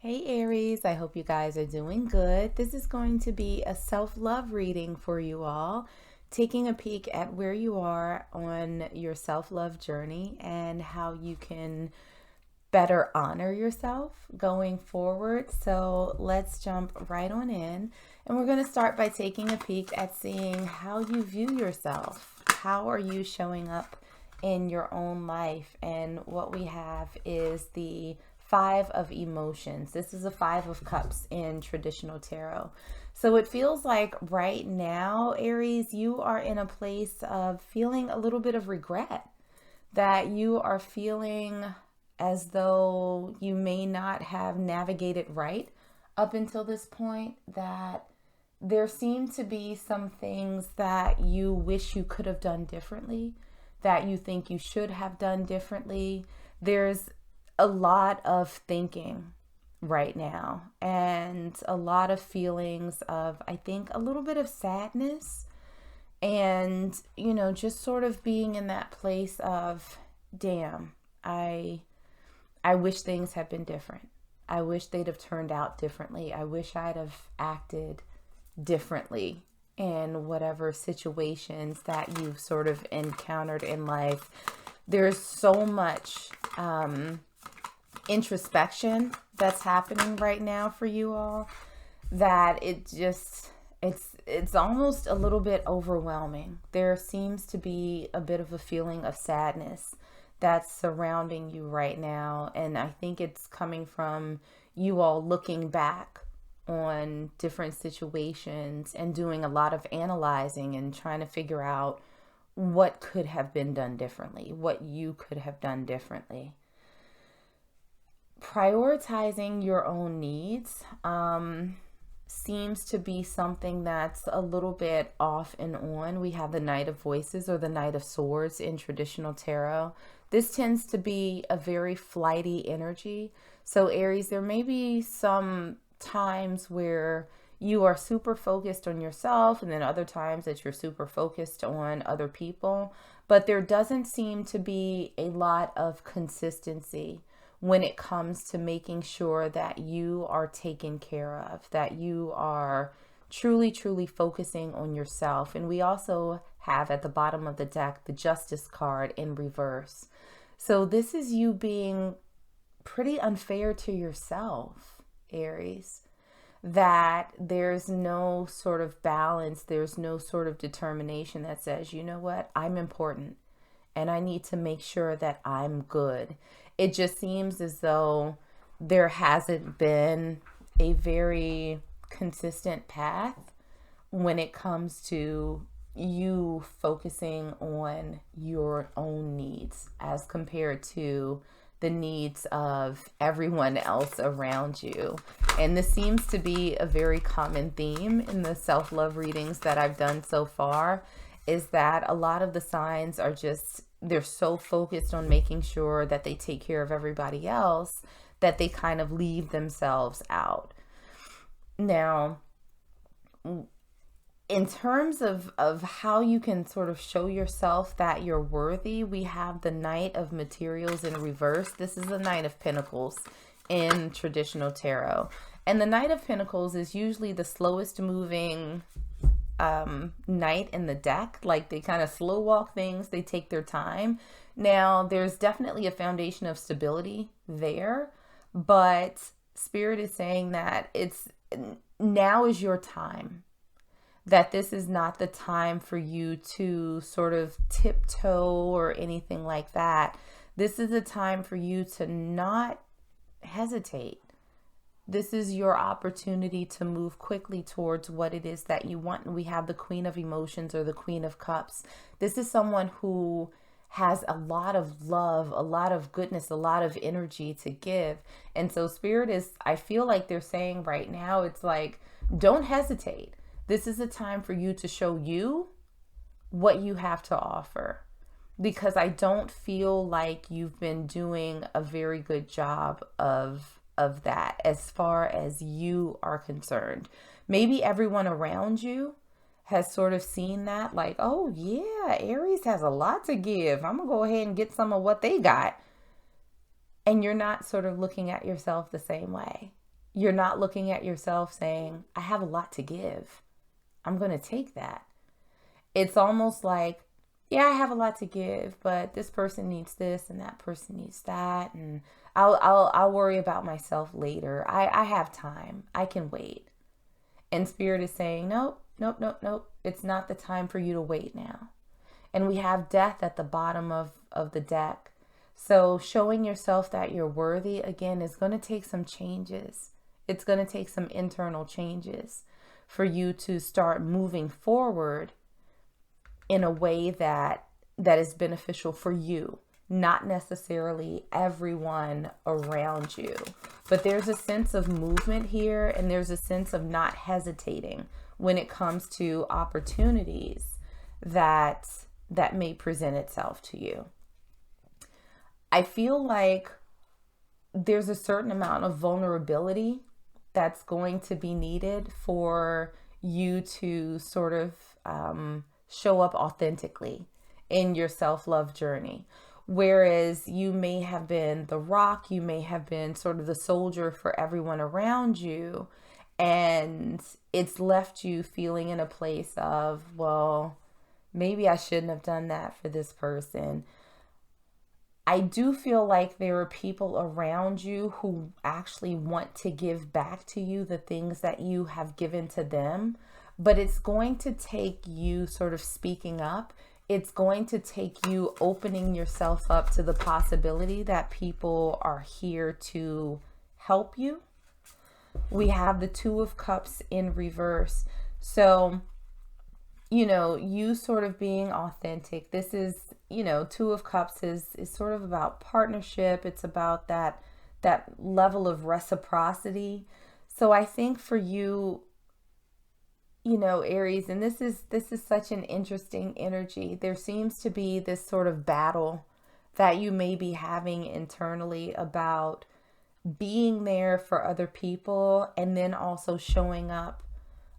Hey Aries, I hope you guys are doing good. This is going to be a self-love reading for you all, taking a peek at where you are on your self-love journey and how you can better honor yourself going forward. So let's jump right on in. And we're going to start by taking a peek at seeing how you view yourself. How are you showing up in your own life? And what we have is the Five of Emotions. This is a Five of Cups in traditional tarot. So it feels like right now, Aries, you are in a place of feeling a little bit of regret, that you are feeling as though you may not have navigated right up until this point, that there seem to be some things that you wish you could have done differently, that you think you should have done differently. There's a lot of thinking right now and a lot of feelings of, I think, a little bit of sadness and, just sort of being in that place of, damn, I wish things had been different. I wish they'd have turned out differently. I wish I'd have acted differently in whatever situations that you've sort of encountered in life. There's so much introspection that's happening right now for you all that it's almost a little bit overwhelming. There seems to be a bit of a feeling of sadness that's surrounding you right now, and I think it's coming from you all looking back on different situations and doing a lot of analyzing and trying to figure out what could have been done differently, what you could have done differently. Prioritizing your own needs seems to be something that's a little bit off and on. We have the Knight of Voices or the Knight of Swords in traditional tarot. This tends to be a very flighty energy. So Aries, there may be some times where you are super focused on yourself and then other times that you're super focused on other people. But there doesn't seem to be a lot of consistency when it comes to making sure that you are taken care of, that you are truly, truly focusing on yourself. And we also have at the bottom of the deck the Justice card in reverse. So this is you being pretty unfair to yourself, Aries, that there's no sort of balance, there's no sort of determination that says, you know what, I'm important and I need to make sure that I'm good. It just seems as though there hasn't been a very consistent path when it comes to you focusing on your own needs as compared to the needs of everyone else around you. And this seems to be a very common theme in the self-love readings that I've done so far, is that a lot of the signs are just, they're so focused on making sure that they take care of everybody else that they kind of leave themselves out. Now, in terms of how you can sort of show yourself that you're worthy, we have the Knight of Materials in reverse. This is the Knight of Pentacles in traditional tarot. And the Knight of Pentacles is usually the slowest moving knight in the deck. Like, they kind of slow walk things, they take their time. Now there's definitely a foundation of stability there, but Spirit is saying that now is your time, that this is not the time for you to sort of tiptoe or anything like that. This is the time for you to not hesitate. This is your opportunity to move quickly towards what it is that you want. And we have the Queen of Emotions or the Queen of Cups. This is someone who has a lot of love, a lot of goodness, a lot of energy to give. And so Spirit is, I feel like they're saying right now, it's like, don't hesitate. This is a time for you to show you what you have to offer, because I don't feel like you've been doing a very good job of that as far as you are concerned. Maybe everyone around you has sort of seen that, like, oh yeah, Aries has a lot to give, I'm gonna go ahead and get some of what they got. And you're not sort of looking at yourself the same way. You're not looking at yourself saying, I have a lot to give. I'm going to take that. It's almost like, yeah, I have a lot to give, but this person needs this and that person needs that. And I'll worry about myself later. I have time. I can wait. And Spirit is saying, nope, nope, nope, nope. It's not the time for you to wait now. And we have death at the bottom of the deck. So showing yourself that you're worthy, again, is going to take some changes. It's going to take some internal changes for you to start moving forward in a way that is beneficial for you, not necessarily everyone around you. But there's a sense of movement here, and there's a sense of not hesitating when it comes to opportunities that may present itself to you. I feel like there's a certain amount of vulnerability that's going to be needed for you to sort of show up authentically in your self-love journey. Whereas you may have been the rock, you may have been sort of the soldier for everyone around you, and it's left you feeling in a place of, well, maybe I shouldn't have done that for this person. I do feel like there are people around you who actually want to give back to you the things that you have given to them, but it's going to take you sort of speaking up. It's going to take you opening yourself up to the possibility that people are here to help you. We have the Two of Cups in reverse. So, you sort of being authentic. This is, Two of Cups is sort of about partnership. It's about that level of reciprocity. So I think for you, Aries, and this is such an interesting energy. There seems to be this sort of battle that you may be having internally about being there for other people and then also showing up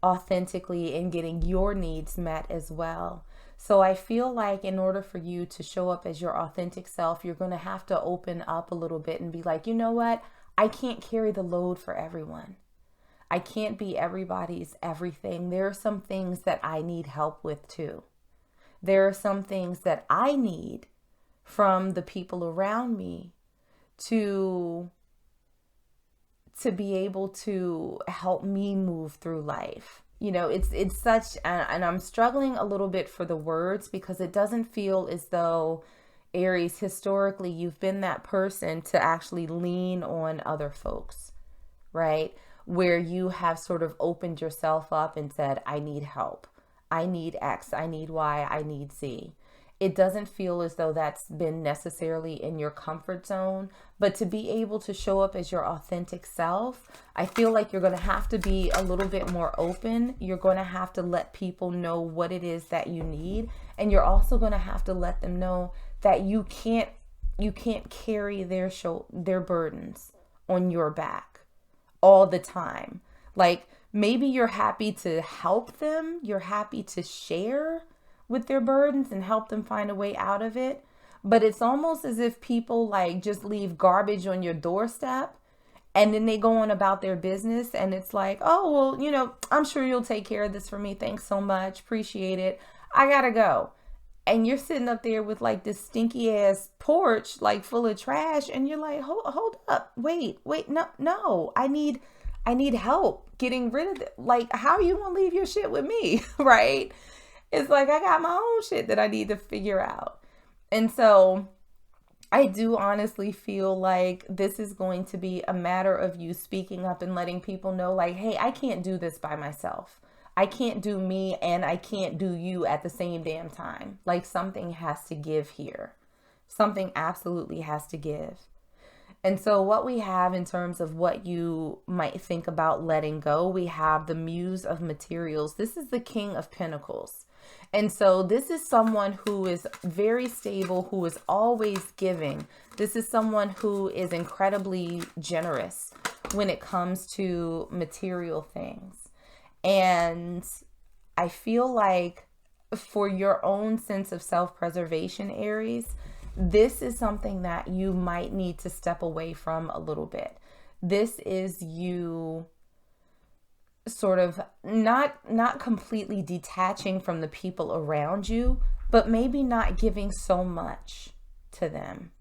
authentically and getting your needs met as well. So I feel like in order for you to show up as your authentic self, you're going to have to open up a little bit and be like, you know what? I can't carry the load for everyone. I can't be everybody's everything. There are some things that I need help with too. There are some things that I need from the people around me to be able to help me move through life. It's such, and I'm struggling a little bit for the words because it doesn't feel as though, Aries, historically, you've been that person to actually lean on other folks, right? Where you have sort of opened yourself up and said, I need help. I need X, I need Y, I need Z. It doesn't feel as though that's been necessarily in your comfort zone, but to be able to show up as your authentic self, I feel like you're going to have to be a little bit more open. You're going to have to let people know what it is that you need. And you're also going to have to let them know that you can't carry their burdens on your back all the time. Like, maybe you're happy to help them. You're happy to share with their burdens and help them find a way out of it. But it's almost as if people like just leave garbage on your doorstep and then they go on about their business. And it's like, oh, well, I'm sure you'll take care of this for me. Thanks so much. Appreciate it. I gotta go. And you're sitting up there with like this stinky ass porch, like full of trash. And you're like, hold up. Wait, no, I need help getting rid of it. Like, how you gonna leave your shit with me? Right? It's like, I got my own shit that I need to figure out. And so I do honestly feel like this is going to be a matter of you speaking up and letting people know, like, hey, I can't do this by myself. I can't do me and I can't do you at the same damn time. Like, something has to give here. Something absolutely has to give. And so what we have in terms of what you might think about letting go, we have the Muse of Materials. This is the King of Pentacles. And so this is someone who is very stable, who is always giving. This is someone who is incredibly generous when it comes to material things. And I feel like for your own sense of self-preservation, Aries, this is something that you might need to step away from a little bit. This is you sort of not completely detaching from the people around you, but maybe not giving so much to them.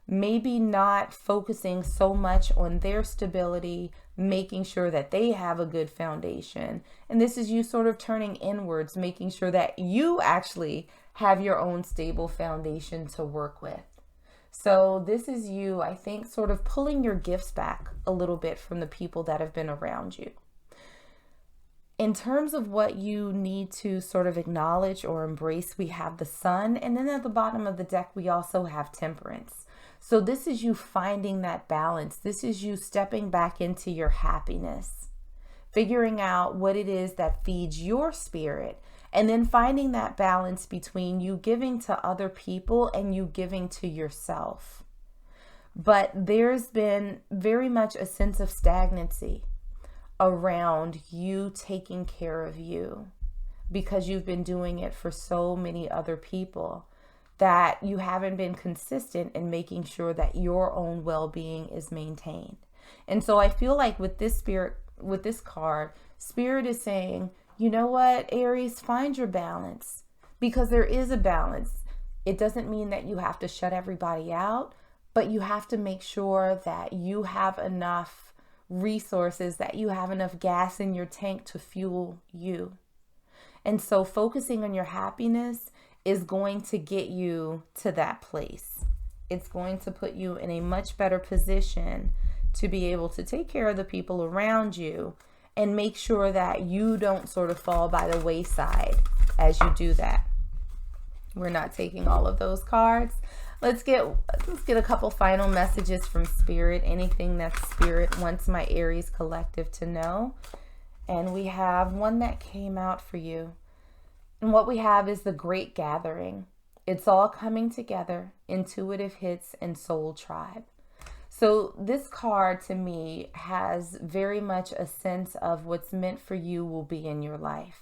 Maybe not focusing so much on their stability, making sure that they have a good foundation. And this is you sort of turning inwards, making sure that you actually have your own stable foundation to work with. So this is you, I think, sort of pulling your gifts back a little bit from the people that have been around you. In terms of what you need to sort of acknowledge or embrace, we have the Sun, and then at the bottom of the deck, we also have Temperance. So this is you finding that balance. This is you stepping back into your happiness, figuring out what it is that feeds your spirit, and then finding that balance between you giving to other people and you giving to yourself. But there's been very much a sense of stagnancy around you taking care of you because you've been doing it for so many other people, that you haven't been consistent in making sure that your own well-being is maintained. And so I feel like with this card, Spirit is saying, you know what, Aries, find your balance, because there is a balance. It doesn't mean that you have to shut everybody out, but you have to make sure that you have enough resources, that you have enough gas in your tank to fuel you. And so focusing on your happiness is going to get you to that place. It's going to put you in a much better position to be able to take care of the people around you and make sure that you don't sort of fall by the wayside as you do that. We're not taking all of those cards. Let's get a couple final messages from Spirit, anything that Spirit wants my Aries collective to know. And we have one that came out for you. And what we have is the Great Gathering. It's all coming together, intuitive hits and soul tribe. So this card to me has very much a sense of what's meant for you will be in your life,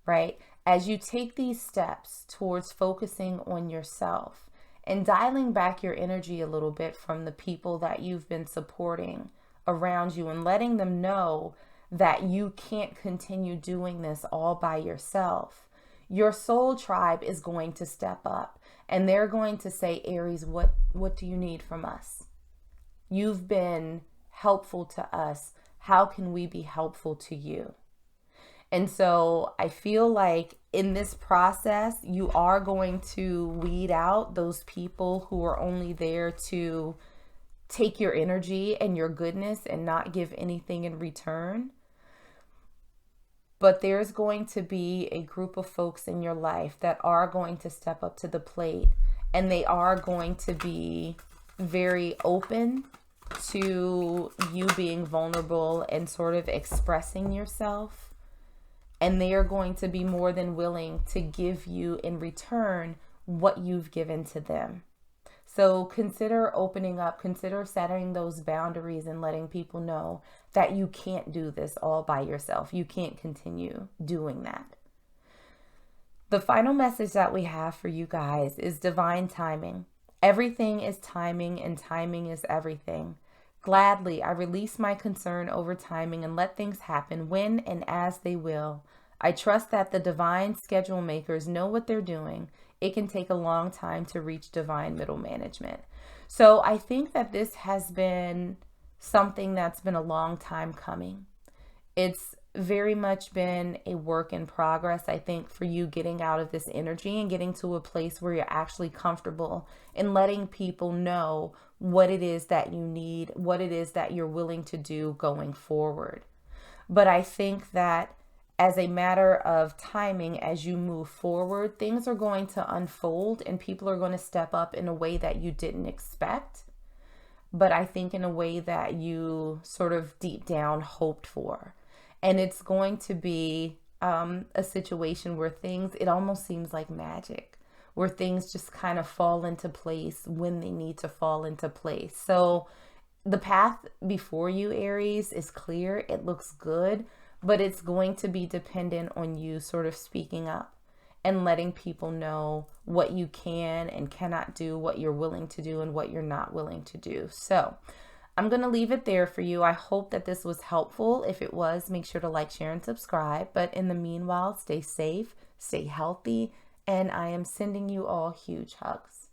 right? As you take these steps towards focusing on yourself and dialing back your energy a little bit from the people that you've been supporting around you and letting them know that you can't continue doing this all by yourself, your soul tribe is going to step up and they're going to say, Aries, what do you need from us? You've been helpful to us. How can we be helpful to you? And so I feel like in this process, you are going to weed out those people who are only there to take your energy and your goodness and not give anything in return. But there's going to be a group of folks in your life that are going to step up to the plate, and they are going to be very open to you being vulnerable and sort of expressing yourself. And they are going to be more than willing to give you in return what you've given to them. So consider opening up, consider setting those boundaries and letting people know that you can't do this all by yourself. You can't continue doing that. The final message that we have for you guys is divine timing. Everything is timing, and timing is everything. Gladly, I release my concern over timing and let things happen when and as they will. I trust that the divine schedule makers know what they're doing. It can take a long time to reach divine middle management. So I think that this has been something that's been a long time coming. It's very much been a work in progress, I think, for you getting out of this energy and getting to a place where you're actually comfortable in letting people know what it is that you need, what it is that you're willing to do going forward. But I think that as a matter of timing, as you move forward, things are going to unfold and people are going to step up in a way that you didn't expect, but I think in a way that you sort of deep down hoped for. And it's going to be a situation where it almost seems like magic, where things just kind of fall into place when they need to fall into place. So the path before you, Aries, is clear. It looks good, but it's going to be dependent on you sort of speaking up and letting people know what you can and cannot do, what you're willing to do and what you're not willing to do. So I'm going to leave it there for you. I hope that this was helpful. If it was, make sure to like, share, and subscribe. But in the meanwhile, stay safe, stay healthy, and I am sending you all huge hugs.